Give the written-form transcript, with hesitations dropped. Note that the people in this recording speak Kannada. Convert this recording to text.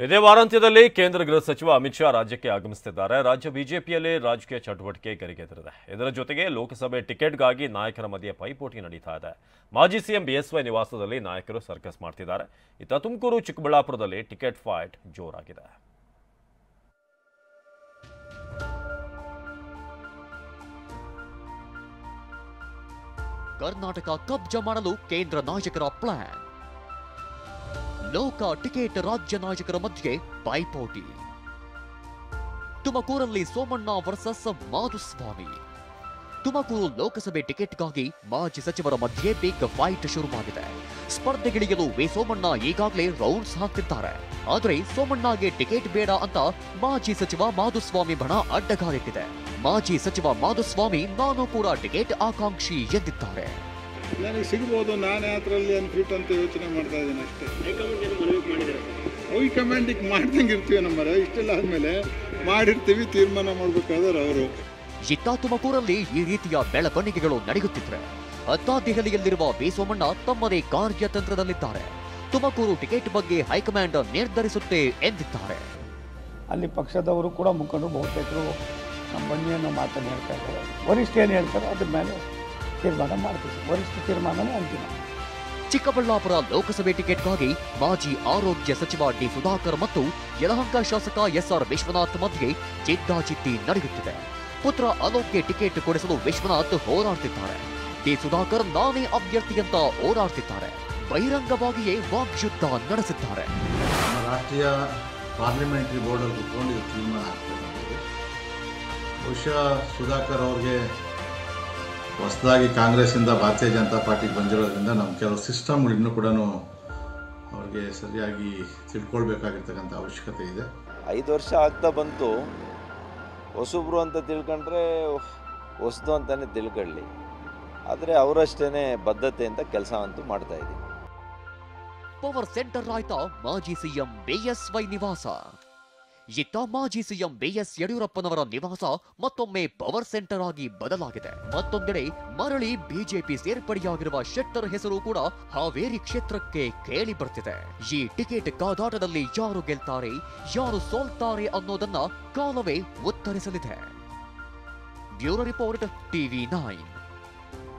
ಇದೇ ವಾರಾಂತ್ಯದಲ್ಲಿ ಕೇಂದ್ರ ಗೃಹ ಸಚಿವ ಅಮಿತ್ ಶಾ ರಾಜ್ಯಕ್ಕೆ ಆಗಮಿಸುತ್ತಿದ್ದಾರೆ. ರಾಜ್ಯ ಬಿಜೆಪಿಯಲ್ಲಿ ರಾಜಕೀಯ ಚಟುವಟಿಕೆ ಗರಿಗೆದರಿದೆ. ಇದರ ಜೊತೆಗೆ ಲೋಕಸಭೆ ಟಿಕೆಟ್ಗಾಗಿ ನಾಯಕರ ಮಧ್ಯೆ ಪೈಪೋಟಿ ನಡೀತಾ ಇದೆ. ಮಾಜಿ ಸಿಎಂ ಬಿಎಸ್ವೈ ನಿವಾಸದಲ್ಲಿ ನಾಯಕರು ಸರ್ಕಸ್ ಮಾಡ್ತಿದ್ದಾರೆ. ಇತ್ತ ತುಮಕೂರು ಚಿಕ್ಕಬಳ್ಳಾಪುರದಲ್ಲಿ ಟಿಕೆಟ್ ಫೈಟ್ ಜೋರಾಗಿದೆ. ಕರ್ನಾಟಕ ಕಬ್ಜಾ ಮಾಡಲು ಕೇಂದ್ರ ನಾಯಕರ ಪ್ಲಾನ್. ಲೋಕ ಟಿಕೆಟ್ ರಾಜ್ಯ ನಾಯಕರ ಮಧ್ಯೆ ಪೈಪೋಟಿ. ತುಮಕೂರಲ್ಲಿ ಸೋಮಣ್ಣ ವರ್ಸಸ್ ಮಾಧುಸ್ವಾಮಿ. ತುಮಕೂರು ಲೋಕಸಭೆ ಟಿಕೆಟ್ಗಾಗಿ ಮಾಜಿ ಸಚಿವರ ಮಧ್ಯೆ ಬಿಗ್ ಫೈಟ್ ಶುರುವಾಗಿದೆ. ಸ್ಪರ್ಧೆಗಿಳಿಯಲು ಸೋಮಣ್ಣ ಈಗಾಗಲೇ ರೌಂಡ್ಸ್ ಹಾಕ್ತಿದ್ದಾರೆ. ಆದರೆ ಸೋಮಣ್ಣಗೆ ಟಿಕೆಟ್ ಬೇಡ ಅಂತ ಮಾಜಿ ಸಚಿವ ಮಾಧುಸ್ವಾಮಿ ಬಣ ಅಡ್ಡಗಾಲಿಟ್ಟಿದೆ. ಮಾಜಿ ಸಚಿವ ಮಾಧುಸ್ವಾಮಿ ನಾನು ಕೂಡ ಟಿಕೆಟ್ ಆಕಾಂಕ್ಷಿ ಎಂದಿದ್ದಾರೆ. ನನಗೆ ಸಿಗಬಹುದು, ನಾನು ಯಾತ್ರಲ್ಲಿ ಅನ್ಫಿಟ್ ಅಂತ ಯೋಚನೆ ಮಾಡ್ತಾ ಇದ್ದೀನಿ ಅಷ್ಟೇ. ಹೈಕಮಾಂಡಿಗೆ ಮಾಡ್ದಂಗೆ ಇರ್ತೀವಿ, ನಮ್ಮರ ಇಷ್ಟೆಲ್ಲ ಆದ್ಮೇಲೆ ಮಾಡಿರ್ತೀವಿ, ತೀರ್ಮಾನ ಮಾಡ್ಬೇಕಾದ್ರೆ ಅವರು. ಇತ್ತ ತುಮಕೂರಲ್ಲಿ ಈ ರೀತಿಯ ಬೆಳವಣಿಗೆಗಳು ನಡೆಯುತ್ತಿದ್ರೆ ಅತ್ತ ದೆಹಲಿಯಲ್ಲಿರುವ ಸೋಮಣ್ಣ ತಮ್ಮದೇ ಕಾರ್ಯತಂತ್ರದಲ್ಲಿದ್ದಾರೆ. ತುಮಕೂರು ಟಿಕೆಟ್ ಬಗ್ಗೆ ಹೈಕಮಾಂಡ್ ನಿರ್ಧರಿಸುತ್ತೆ ಎಂದಿದ್ದಾರೆ. ಅಲ್ಲಿ ಪಕ್ಷದವರು ಕೂಡ ಮುಖಂಡರು ಬಹುತೇಕರು ನಮ್ಮ ಬನ್ನಿಯನ್ನು ಮಾತನ್ನು ಹೇಳ್ತಾ ಇದ್ದಾರೆ. ವರಿಷ್ಠ ಏನು ಹೇಳ್ತಾರೆ ಅದ್ರ ಮೇಲೆ ತೀರ್ಮಾನ ಮಾಡ್ತೀವಿ. ವರಿಷ್ಠ ತೀರ್ಮಾನನೇ ಅಂತಿಮ. ಚಿಕ್ಕಬಳ್ಳಾಪುರ ಲೋಕಸಭೆ ಟಿಕೆಟ್ಗಾಗಿ ಮಾಜಿ ಆರೋಗ್ಯ ಸಚಿವ ಡಿ ಸುಧಾಕರ್ ಮತ್ತು ಯಲಹಂಕ ಶಾಸಕ ಎಸ್ಆರ್ ವಿಶ್ವನಾಥ್ ಮಧ್ಯೆ ಜಿದ್ದಾಜಿದ್ದಿ ನಡೆಯುತ್ತಿದೆ. ಪುತ್ರ ಅಲೋಕ್ಗೆ ಟಿಕೆಟ್ ಕೊಡಿಸಲು ವಿಶ್ವನಾಥ್ ಹೋರಾಡ್ತಿದ್ದಾರೆ. ಡಿ ಸುಧಾಕರ್ ನಾನೇ ಅಭ್ಯರ್ಥಿ ಅಂತ ಹೋರಾಡ್ತಿದ್ದಾರೆ. ಬಹಿರಂಗವಾಗಿಯೇ ವಾಗ್ಯುದ್ಧ ನಡೆಸಿದ್ದಾರೆ. ರಾಷ್ಟ್ರೀಯ ಪಾರ್ಲಿಮೆಂಟರಿ ಬೋರ್ಡ್ ಅಲ್ಲಿ ಕೂತ್ಕೊಂಡು ತೀರ್ಮಾನ ಆಗ್ತದೆ. ಬಹುಶಃ ಸುಧಾಕರ್ ಅವ್ರಿಗೆ ಹೊಸದಾಗಿ ಕಾಂಗ್ರೆಸ್ಸಿಂದ ಭಾರತೀಯ ಜನತಾ ಪಾರ್ಟಿಗೆ ಬಂದಿರೋದ್ರಿಂದ ನಮ್ಮ ಕೆಲವು ಸಿಸ್ಟಮ್ಗಳು ಇನ್ನೂ ಕೂಡ ಅವ್ರಿಗೆ ಸರಿಯಾಗಿ ತಿಳ್ಕೊಳ್ಬೇಕಾಗಿರ್ತಕ್ಕಂಥ ಅವಶ್ಯಕತೆ ಇದೆ. 5 ವರ್ಷ ಆಗ್ತಾ ಬಂತು. ಹೊಸಬ್ರು ಅಂತ ತಿಳ್ಕೊಂಡ್ರೆ ಹೊಸದು ಅಂತಲೇ ತಿಳ್ಕೊಳ್ಳಿ, ಆದರೆ ಅವರಷ್ಟೇ ಬದ್ಧತೆಯಿಂದ ಕೆಲಸ ಅಂತೂ ಮಾಡ್ತಾ ಇದ್ದೀವಿ. ಪವರ್ ಸೆಂಟರ್ ಆಯ್ತಾ ಮಾಜಿ ಸಿಎಂ ಬಿಎಸ್ವೈ ನಿವಾಸ. ಇತ್ತ ಮಾಜಿ ಸಿಎಂ ಬಿಎಸ್ ಯಡಿಯೂರಪ್ಪನವರ ನಿವಾಸ ಮತ್ತೊಮ್ಮೆ ಪವರ್ ಸೆಂಟರ್ ಆಗಿ ಬದಲಾಗಿದೆ. ಮತ್ತೊಂದೆಡೆ ಮರಳಿ ಬಿಜೆಪಿ ಸೇರ್ಪಡೆಯಾಗಿರುವ ಶೆಟ್ಟರ್ ಹೆಸರು ಕೂಡ ಹಾವೇರಿ ಕ್ಷೇತ್ರಕ್ಕೆ ಕೇಳಿ ಬರ್ತಿದೆ. ಈ ಟಿಕೆಟ್ ಕಾದಾಟದಲ್ಲಿ ಯಾರು ಗೆಲ್ತಾರೆ, ಯಾರು ಸೋಲ್ತಾರೆ ಅನ್ನೋದನ್ನ ಕಾಲವೇ ಉತ್ತರಿಸಲಿದೆ. Bureau report TV 9.